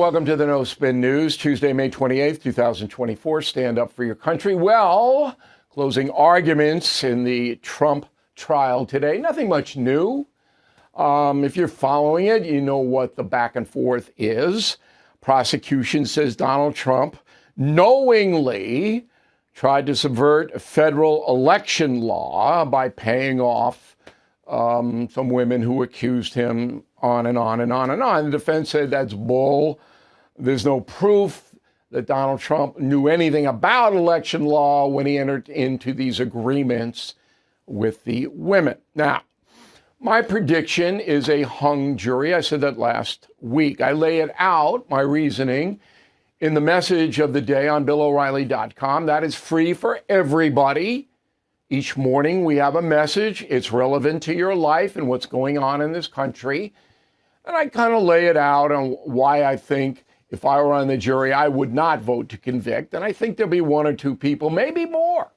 welcome to the No Spin News, Tuesday, May 28th, 2024. Stand up for your country. Well, closing arguments in the Trump trial today. Nothing much new. If you're following it, you know what the back and forth is. Prosecution says Donald Trump knowingly tried to subvert federal election law by paying off some women who accused him on and on and on and on. The defense said that's bull. There's no proof that Donald Trump knew anything about election law when he entered into these agreements with the women. Now, my prediction is a hung jury. I said that last week. I lay it out, my reasoning, in the message of the day on BillO'Reilly.com. That is free for everybody. Each morning we have a message. It's relevant to your life and what's going on in this country. And I kind of lay it out on why I think if I were on the jury, I would not vote to convict. And I think there'll be one or two people, maybe more,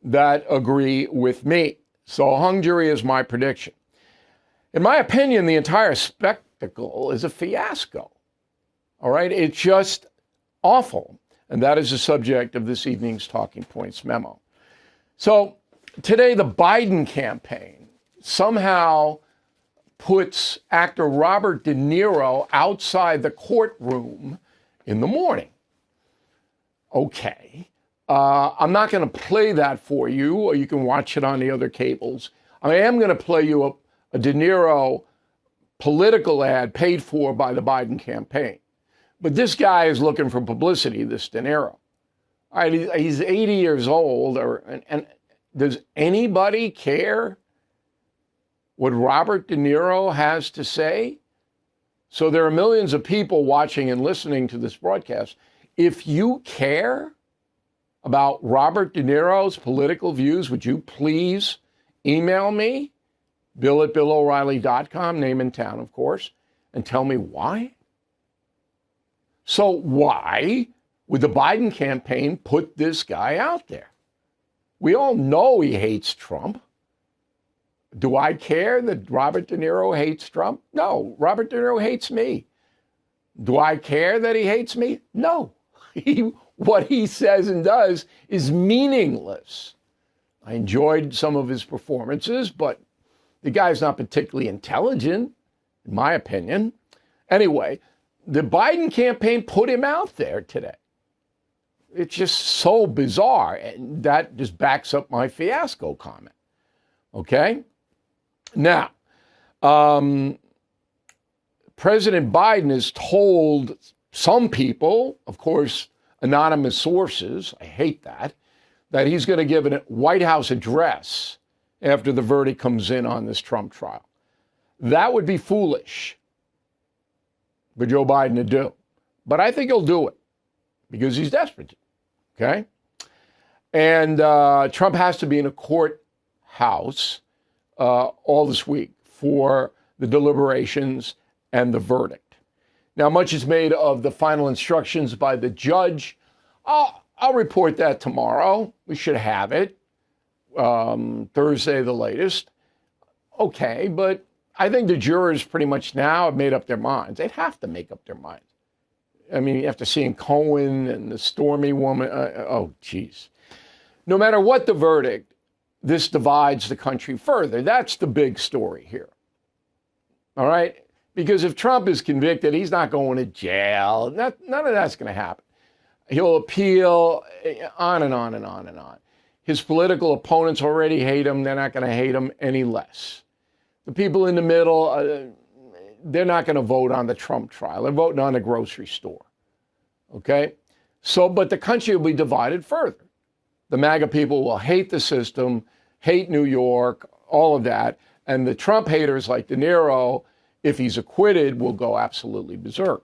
that agree with me. So a hung jury is my prediction. In my opinion, the entire spectacle is a fiasco. All right? It's just awful. And that is the subject of this evening's Talking Points memo. So today, the Biden campaign somehow puts actor Robert De Niro outside the courtroom in the morning. Okay. I'm not going to play that for you, or you can watch it on the other cables. I am going to play you a De Niro political ad paid for by the Biden campaign. But this guy is looking for publicity, this De Niro. All right, he's 80 years old, and does anybody care what Robert De Niro has to say? So there are millions of people watching and listening to this broadcast. If you care about Robert De Niro's political views, would you please email me, bill@BillO'Reilly.com, name and town, of course, and tell me why? So why would the Biden campaign put this guy out there? We all know he hates Trump. Do I care that Robert De Niro hates Trump? No, Robert De Niro hates me. Do I care that he hates me? No. What he says and does is meaningless. I enjoyed some of his performances, but the guy's not particularly intelligent, in my opinion. Anyway, the Biden campaign put him out there today. It's just so bizarre, and that just backs up my fiasco comment. Okay? Now, President Biden has told some people, of course, anonymous sources, I hate that he's going to give a White House address after the verdict comes in on this Trump trial. That would be foolish for Joe Biden to do. But I think he'll do it because he's desperate. Okay? And Trump has to be in a courthouse all this week for the deliberations and the verdict. Now, much is made of the final instructions by the judge. I'll report that tomorrow. We should have it. Thursday, the latest. Okay, but I think the jurors pretty much now have made up their minds. They'd have to make up their minds. I mean, after seeing Cohen and the Stormy woman, oh, geez. No matter what the verdict, this divides the country further. That's the big story here. All right? Because if Trump is convicted, he's not going to jail. None of that's going to happen. He'll appeal, on and on and on and on. His political opponents already hate him. They're not going to hate him any less. The people in the middle, they're not going to vote on the Trump trial. They're voting on the grocery store. Okay? So, but the country will be divided further. The MAGA people will hate the system, hate New York, all of that. And the Trump haters like De Niro, if he's acquitted, will go absolutely berserk.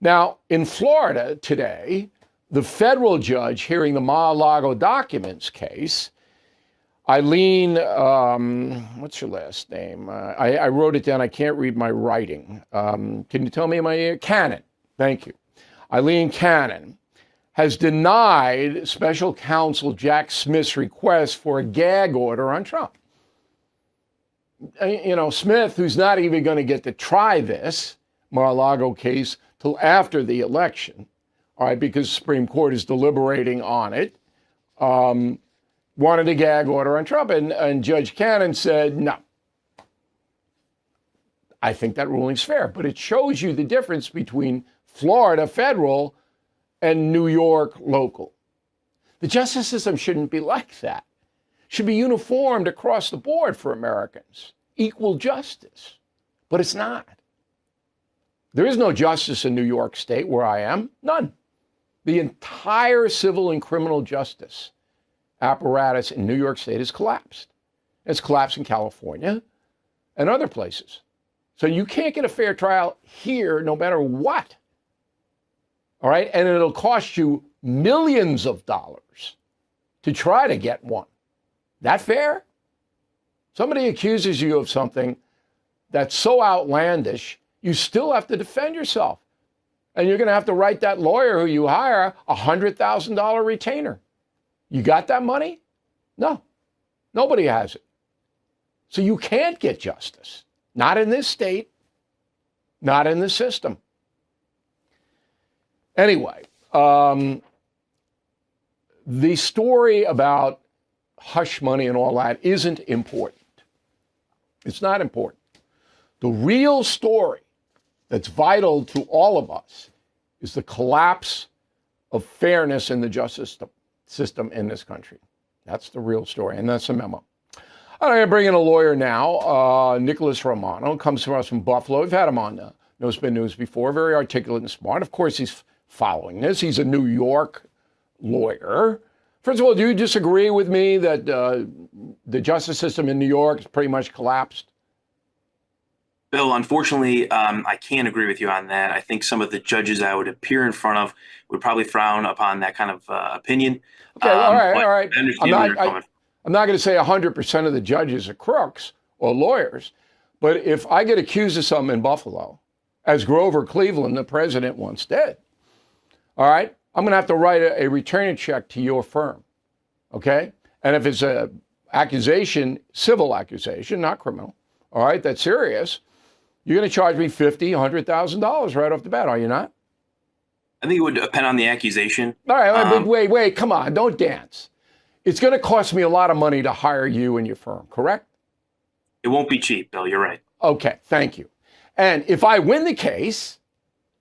Now, in Florida today, the federal judge hearing the Mar-a-Lago documents case, Eileen, what's her last name? I wrote it down. I can't read my writing. Can you tell me my Cannon? Thank you. Eileen Cannon has denied special counsel Jack Smith's request for a gag order on Trump. You know, Smith, who's not even going to get to try this Mar-a-Lago case, till after the election, all right, because the Supreme Court is deliberating on it, wanted a gag order on Trump. And Judge Cannon said, no, I think that ruling's fair. But it shows you the difference between Florida federal and New York local. The justice system shouldn't be like that. It should be uniformed across the board for Americans. Equal justice. But it's not. There is no justice in New York State where I am. None. The entire civil and criminal justice apparatus in New York State has collapsed. It's collapsed in California and other places. So you can't get a fair trial here no matter what. All right? And it'll cost you millions of dollars to try to get one. That fair? Somebody accuses you of something that's so outlandish, you still have to defend yourself. And you're going to have to write that lawyer who you hire a $100,000 retainer. You got that money? No. Nobody has it. So you can't get justice. Not in this state. Not in this system. Anyway, the story about hush money and all that isn't important. It's not important. The real story that's vital to all of us is the collapse of fairness in the justice system in this country. That's the real story, and that's the memo. I'm going to bring in a lawyer now, Nicholas Romano, comes to us from Buffalo. We've had him on No Spin News before, very articulate and smart. Of course, he's following this. He's a New York lawyer. First of all, do you disagree with me that the justice system in New York is pretty much collapsed? Bill, unfortunately, I can't agree with you on that. I think some of the judges I would appear in front of would probably frown upon that kind of opinion. Okay, all right. I understand where you're coming from. I'm not going to say 100% of the judges are crooks or lawyers, but if I get accused of something in Buffalo, as Grover Cleveland, the president, once did, all right, I'm going to have to write a return check to your firm, okay? And if it's a accusation, civil accusation, not criminal, all right, that's serious, you're going to charge me $50,000, $100,000 right off the bat, are you not? I think it would depend on the accusation. All right, but wait, come on, don't dance. It's going to cost me a lot of money to hire you and your firm, correct? It won't be cheap, Bill. You're right. Okay, thank you. And if I win the case,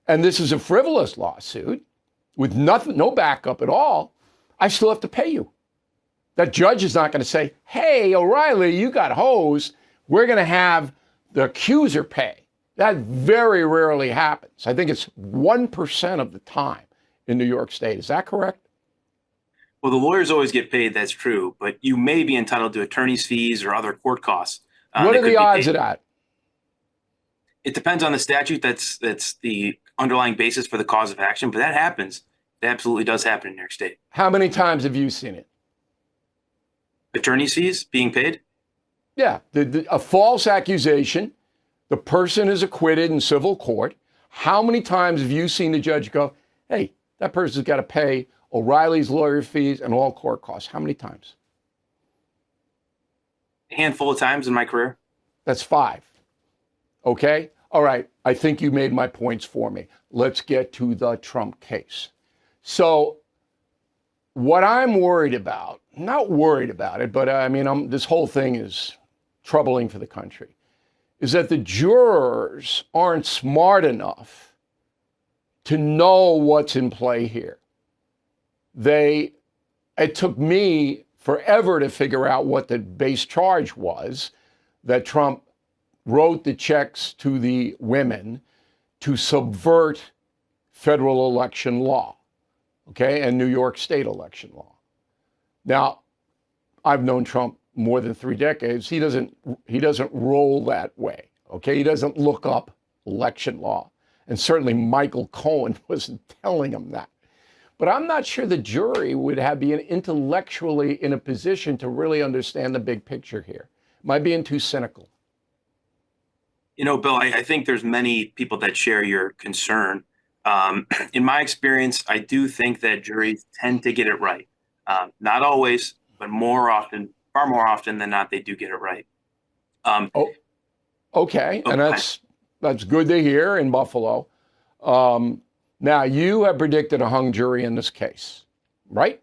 and this is a frivolous lawsuit with nothing, no backup at all, I still have to pay you. That judge is not going to say, hey, O'Reilly, you got hosed. We're going to have the accuser pay. That very rarely happens. I think it's 1% of the time in New York State. Is that correct? Well, the lawyers always get paid. That's true. But you may be entitled to attorney's fees or other court costs. What are the odds of that? It depends on the statute. That's the underlying basis for the cause of action. But that happens. It absolutely does happen in New York State. How many times have you seen it? Attorney's fees being paid? Yeah, a false accusation. The person is acquitted in civil court. How many times have you seen the judge go, hey, that person's got to pay O'Reilly's lawyer fees and all court costs? How many times? A handful of times in my career. That's 5. Okay? All right. I think you made my points for me. Let's get to the Trump case. So what I'm worried about, not worried about it, but this whole thing is troubling for the country, is that the jurors aren't smart enough to know what's in play here. It took me forever to figure out what the base charge was, that Trump wrote the checks to the women to subvert federal election law, okay, and New York State election law. Now, I've known Trump more than 3 decades. He doesn't roll that way, okay? He doesn't look up election law. And certainly Michael Cohen wasn't telling him that. But I'm not sure the jury would be intellectually in a position to really understand the big picture here. Am I being too cynical? You know, Bill, I think there's many people that share your concern. In my experience, I do think that juries tend to get it right. Not always, but far more often than not, they do get it right. Okay. And that's good to hear in Buffalo. Now, you have predicted a hung jury in this case, right?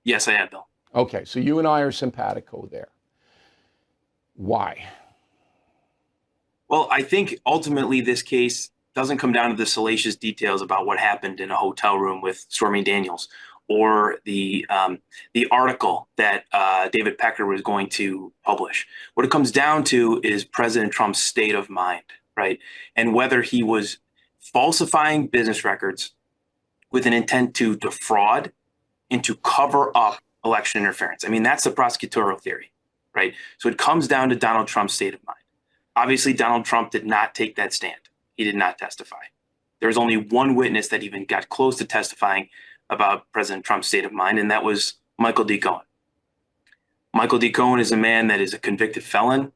Yes, I have, Bill. Okay, so you and I are simpatico there. Why? Well, I think ultimately this case doesn't come down to the salacious details about what happened in a hotel room with Stormy Daniels or the article that David Pecker was going to publish. What it comes down to is President Trump's state of mind, right? And whether he was falsifying business records with an intent to defraud and to cover up election interference. I mean, that's the prosecutorial theory, right? So it comes down to Donald Trump's state of mind. Obviously, Donald Trump did not take that stand. He did not testify. There was only one witness that even got close to testifying about President Trump's state of mind, and that was Michael D. Cohen. Michael D. Cohen is a man that is a convicted felon,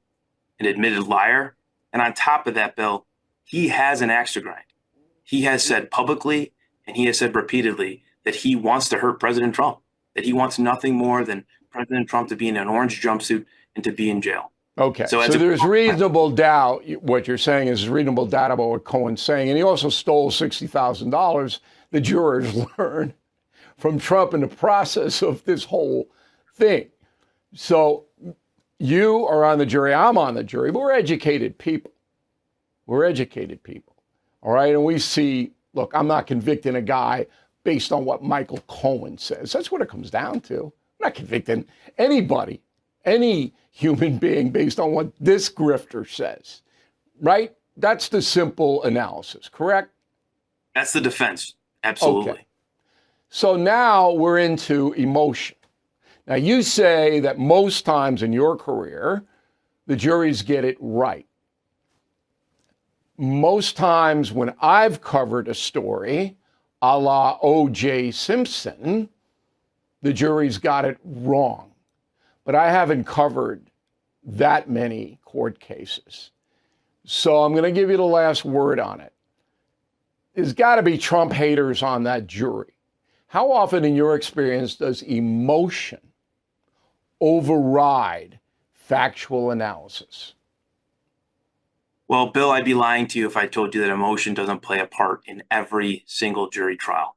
an admitted liar, and on top of that, Bill, he has an axe to grind. He has said publicly, and he has said repeatedly, that he wants to hurt President Trump, that he wants nothing more than President Trump to be in an orange jumpsuit and to be in jail. Okay, so there's reasonable doubt. What you're saying is reasonable doubt about what Cohen's saying. And he also stole $60,000, the jurors learned, from Trump in the process of this whole thing. So you are on the jury, I'm on the jury, but we're educated people. We're educated people, all right? And we see, look, I'm not convicting a guy based on what Michael Cohen says. That's what it comes down to. I'm not convicting anybody, any human being, based on what this grifter says, right? That's the simple analysis, correct? That's the defense, absolutely. Okay. So now we're into emotion. Now, you say that most times in your career, the juries get it right. Most times when I've covered a story, a la O.J. Simpson, the jury's got it wrong. But I haven't covered that many court cases. So I'm going to give you the last word on it. There's got to be Trump haters on that jury. How often in your experience does emotion override factual analysis? Well, Bill, I'd be lying to you if I told you that emotion doesn't play a part in every single jury trial.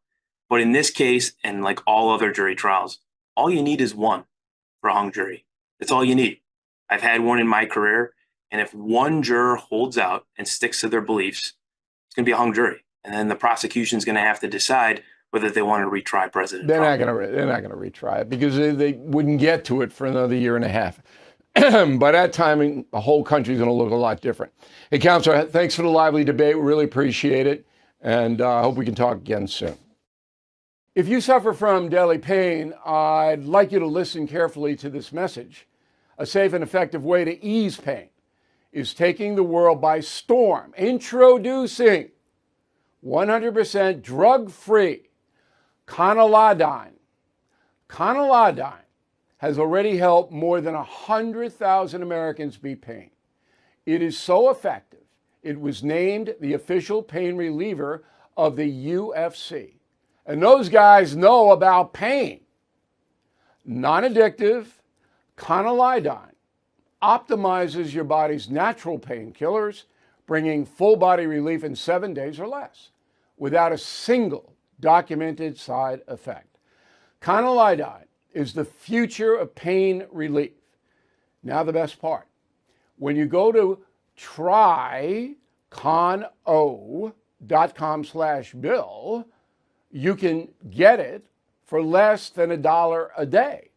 But in this case, and like all other jury trials, all you need is one for a hung jury. That's all you need. I've had one in my career, and if one juror holds out and sticks to their beliefs, it's going to be a hung jury. And then the prosecution's going to have to decide whether they want to retry President Trump. They're not going to retry it because they wouldn't get to it for another year and a half. By that time, the whole country's going to look a lot different. Hey, Counselor, thanks for the lively debate. We really appreciate it, and I hope we can talk again soon. If you suffer from daily pain, I'd like you to listen carefully to this message. A safe and effective way to ease pain is taking the world by storm. Introducing 100% drug-free Conolidine. Conolidine has already helped more than 100,000 Americans beat pain. It is so effective, it was named the official pain reliever of the UFC. And those guys know about pain. Non-addictive, Conolidine optimizes your body's natural painkillers, bringing full body relief in 7 days or less, without a single documented side effect. Conolidine is the future of pain relief. Now the best part. When you go to trycono.com/Bill, you can get it for less than $1 a day.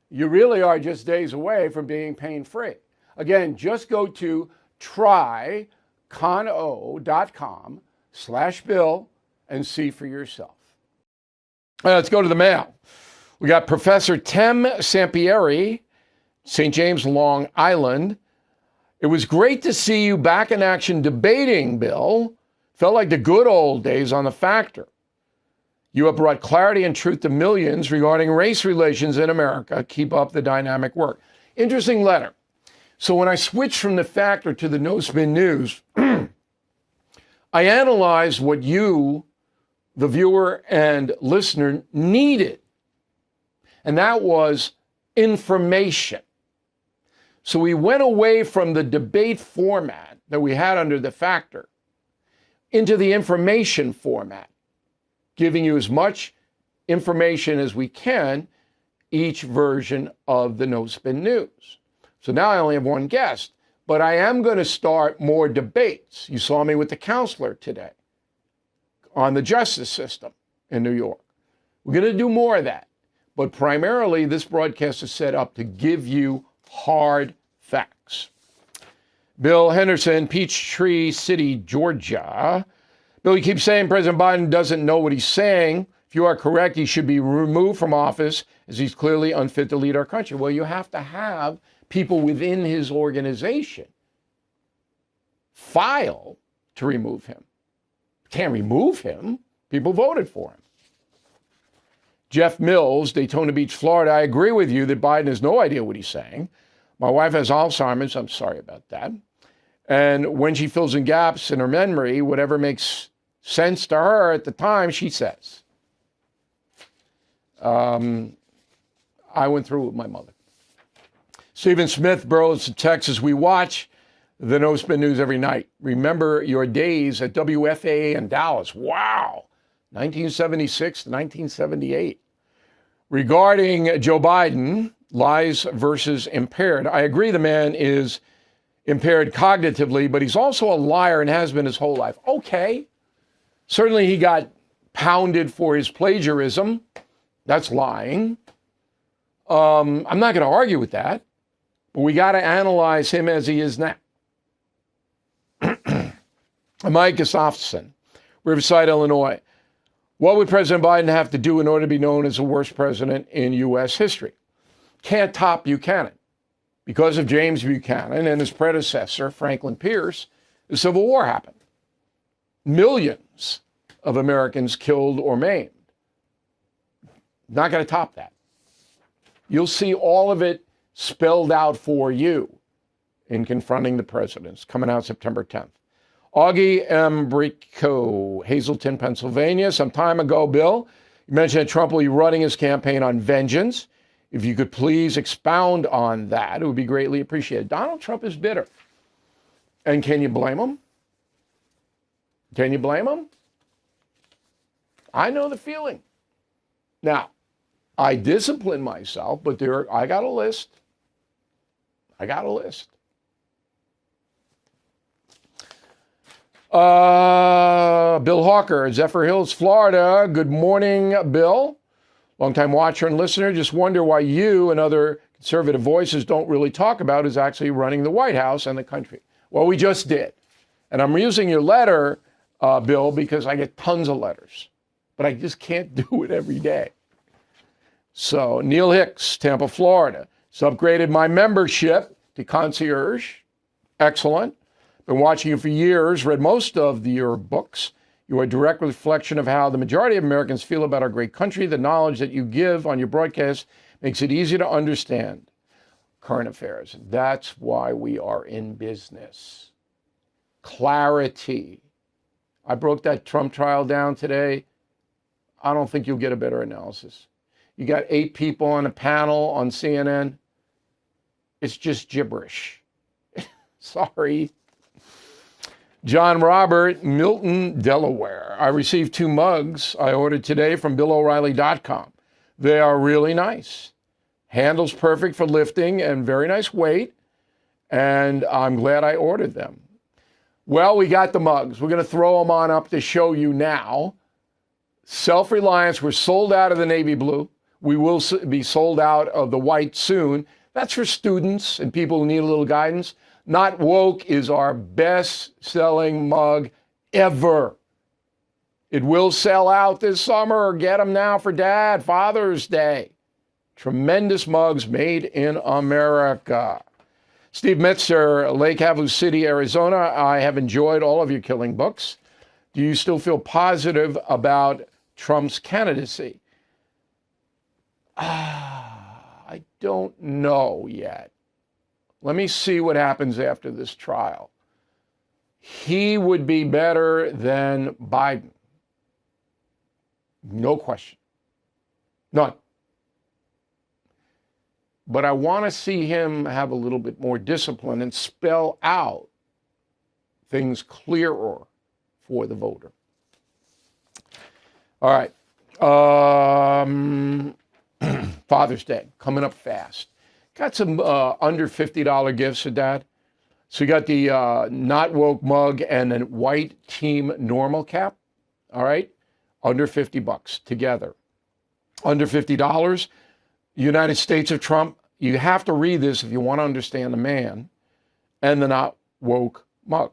You really are just days away from being pain-free. Again, just go to trycono.com/Bill and see for yourself. Let's go to the mail. We got Professor Tem Sampieri, St. James, Long Island. It was great to see you back in action debating, Bill. Felt like the good old days on The Factor. You have brought clarity and truth to millions regarding race relations in America. Keep up the dynamic work. Interesting letter. So when I switched from The Factor to the No Spin News, I analyzed what you, the viewer and listener, needed. And that was information. So we went away from the debate format that we had under The Factor into the information format, giving you as much information as we can, each version of the No Spin News. So now I only have one guest, but I am going to start more debates. You saw me with the counselor today on the justice system in New York. We're going to do more of that. But primarily, this broadcast is set up to give you hard facts. Bill Henderson, Peachtree City, Georgia. Bill, you keep saying President Biden doesn't know what he's saying. If you are correct, he should be removed from office as he's clearly unfit to lead our country. Well, you have to have people within his organization file to remove him. Can't remove him. People voted for him. Jeff Mills, Daytona Beach, Florida. I agree with you that Biden has no idea what he's saying. My wife has Alzheimer's. I'm sorry about that. And when she fills in gaps in her memory, whatever makes sense to her at the time, she says. I went through it with my mother. Stephen Smith, Burleson, Texas. We watch the No Spin News every night. Remember your days at WFAA in Dallas. Wow. 1976 to 1978. Regarding Joe Biden, lies versus impaired. I agree the man is impaired cognitively, but he's also a liar and has been his whole life. Okay. Certainly he got pounded for his plagiarism. That's lying. I'm not going to argue with that, but we got to analyze him as he is now. Mike Gustafson, Riverside, Illinois. What would President Biden have to do in order to be known as the worst president in U.S. history? Can't top Buchanan. Because of James Buchanan and his predecessor, Franklin Pierce, the Civil War happened. Millions of Americans killed or maimed. Not going to top that. You'll see all of it spelled out for you in Confronting the Presidents, coming out September 10th. Augie Embrico, Hazleton, Pennsylvania. Some time ago, Bill, you mentioned that Trump will be running his campaign on vengeance. If you could please expound on that, it would be greatly appreciated. Donald Trump is bitter. And can you blame him? Can you blame him? I know the feeling. Now, I discipline myself, but I got a list. Bill Hawker, Zephyr Hills, Florida. Good morning, Bill. Longtime watcher and listener. Just wonder why you and other conservative voices don't really talk about is actually running the White House and the country. Well, we just did. And I'm using your letter, Bill, because I get tons of letters. But I just can't do it every day. So Neil Hicks, Tampa, Florida. It's upgraded my membership to concierge. Excellent. Been watching you for years, read most of your books. You are a direct reflection of how the majority of Americans feel about our great country. The knowledge that you give on your broadcast makes it easy to understand current affairs. That's why we are in business. Clarity. I broke that Trump trial down today. I don't think you'll get a better analysis. You got 8 people on a panel on CNN. It's just gibberish. Sorry. John Robert, Milton, Delaware. I received 2 mugs I ordered today from BillO'Reilly.com. They are really nice. Handle's perfect for lifting and very nice weight. And I'm glad I ordered them. Well, we got the mugs. We're going to throw them on up to show you now. Self-reliance. We're sold out of the navy blue. We will be sold out of the white soon. That's for students and people who need a little guidance. Not Woke is our best-selling mug ever. It will sell out this summer. Get them now for Dad, Father's Day. Tremendous mugs made in America. Steve Metzer, Lake Havasu City, Arizona. I have enjoyed all of your killing books. Do you still feel positive about Trump's candidacy? I don't know yet. Let me see what happens after this trial. He would be better than Biden. No question. None. But I want to see him have a little bit more discipline and spell out things clearer for the voter. All right. Father's Day coming up fast. Got some under $50 gifts for Dad. So you got the Not Woke mug and a white Team Normal cap. All right. Under $50 together. Under $50. United States of Trump. You have to read this if you want to understand the man. And the Not Woke mug.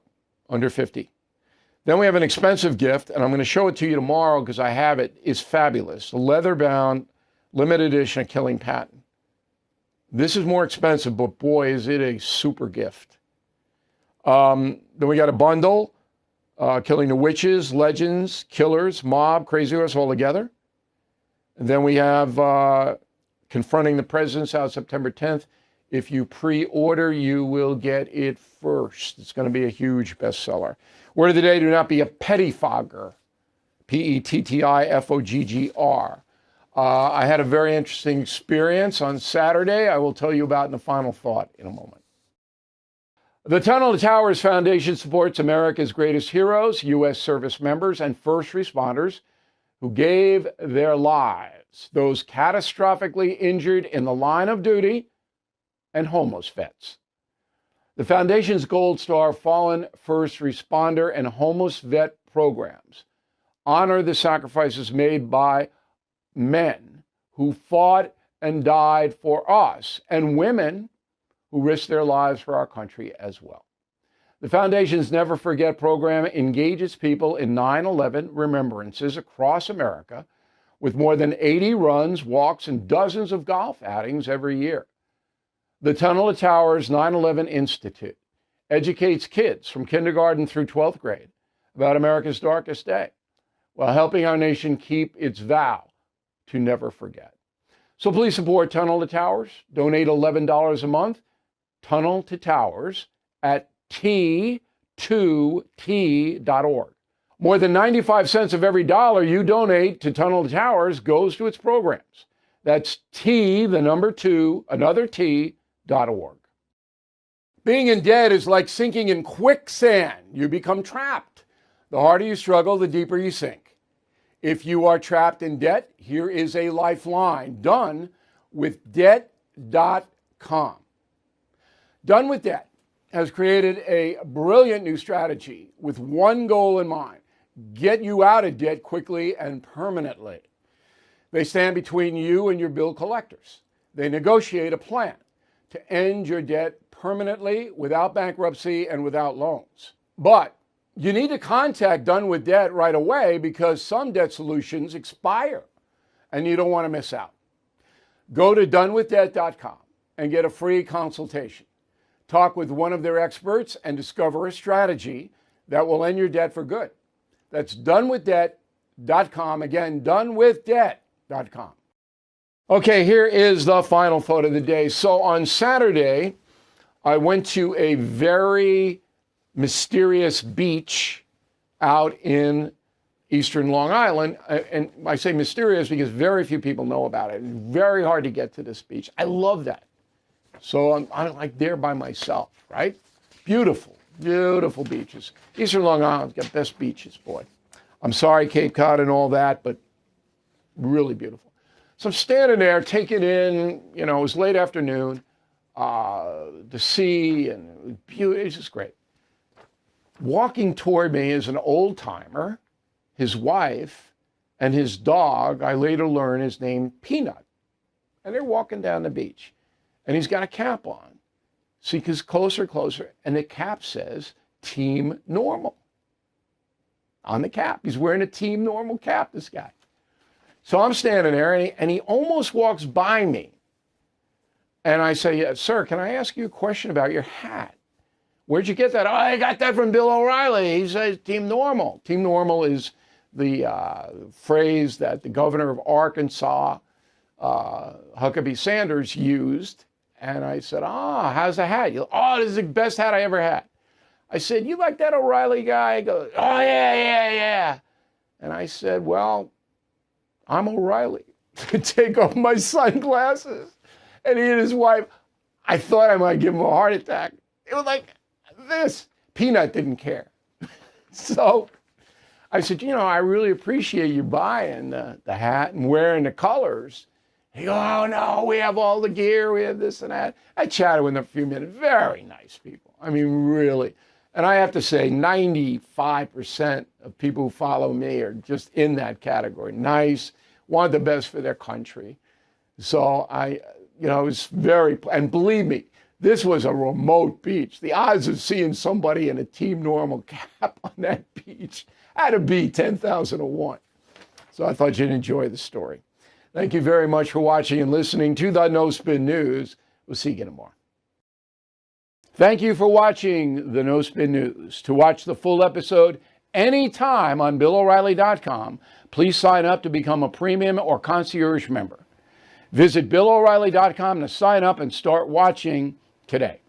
Under 50. Then we have an expensive gift, and I'm going to show it to you tomorrow because I have it. It's fabulous. A leather-bound, limited edition of Killing Patton. This is more expensive, but boy, is it a super gift. Then we got a bundle, Killing the Witches, Legends, Killers, Mob, Crazy Horse all together. And then we have Confronting the Presidents out September 10th. If you pre-order, you will get it first. It's going to be a huge bestseller. Word of the day, do not be a pettifogger. Pettifogger. I had a very interesting experience on Saturday. I will tell you about in the final thought in a moment. The Tunnel to Towers Foundation supports America's greatest heroes, U.S. service members, and first responders who gave their lives, those catastrophically injured in the line of duty, and homeless vets. The Foundation's Gold Star Fallen First Responder and Homeless Vet programs honor the sacrifices made by men who fought and died for us, and women who risked their lives for our country as well. The Foundation's Never Forget program engages people in 9/11 remembrances across America with more than 80 runs, walks, and dozens of golf outings every year. The Tunnel to Towers 9/11 Institute educates kids from kindergarten through 12th grade about America's darkest day while helping our nation keep its vow to never forget. So please support Tunnel to Towers. Donate $11 a month. Tunnel to Towers at T2T.org. More than 95 cents of every dollar you donate to Tunnel to Towers goes to its programs. That's T, the number 2, another T.org. Being in debt is like sinking in quicksand. You become trapped. The harder you struggle, the deeper you sink. If you are trapped in debt, here is a lifeline. Done with Debt.com. Done with Debt has created a brilliant new strategy with one goal in mind: get you out of debt quickly and permanently. They stand between you and your bill collectors. They negotiate a plan to end your debt permanently without bankruptcy and without loans. But you need to contact Done with Debt right away because some debt solutions expire and you don't want to miss out. Go to donewithdebt.com and get a free consultation. Talk with one of their experts and discover a strategy that will end your debt for good. That's donewithdebt.com. Again, donewithdebt.com. Okay, here is the final thought of the day. So on Saturday, I went to a very mysterious beach out in eastern Long Island. And I say mysterious because very few people know about it. It's very hard to get to this beach. I love that. So I'm like there by myself, right? Beautiful, beautiful beaches. Eastern Long Island's got best beaches, boy. I'm sorry, Cape Cod and all that, but really beautiful. So I'm standing there taking in, it was late afternoon, the sea, and it was beautiful. It's just great. Walking toward me is an old timer, his wife, and his dog. I later learn is named Peanut. And they're walking down the beach. And he's got a cap on. So he gets closer, and the cap says Team Normal on the cap. He's wearing a Team Normal cap, this guy. So I'm standing there, and he almost walks by me. And I say, yeah, sir, can I ask you a question about your hat? Where'd you get that? Oh, I got that from Bill O'Reilly. He says Team Normal. Team Normal is the phrase that the governor of Arkansas, Huckabee Sanders, used. And I said, how's the hat? This is the best hat I ever had. I said, you like that O'Reilly guy? He goes, oh, yeah. And I said, well, I'm O'Reilly. Take off my sunglasses. And he and his wife, I thought I might give him a heart attack. It was like this. Peanut didn't care. So I said, I really appreciate you buying the hat and wearing the colors. He goes, oh, no, we have all the gear. We have this and that. I chatted with them a few minutes. Very nice people. I mean, really. And I have to say, 95% of people who follow me are just in that category. Nice, want the best for their country. So it was very, and believe me, this was a remote beach. The odds of seeing somebody in a Team Normal cap on that beach had to be 10,000 to 1. So I thought you'd enjoy the story. Thank you very much for watching and listening to the No Spin News. We'll see you again tomorrow. Thank you for watching the No Spin News. To watch the full episode anytime on BillO'Reilly.com, please sign up to become a premium or concierge member. Visit BillO'Reilly.com to sign up and start watching today.